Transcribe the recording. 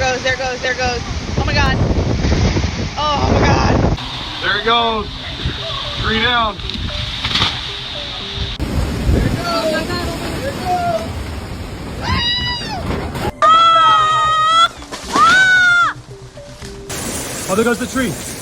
goes, there goes, there goes. Oh my god. Oh my god. There it goes. 3 down. There it goes. There it goes. Oh, there goes the tree.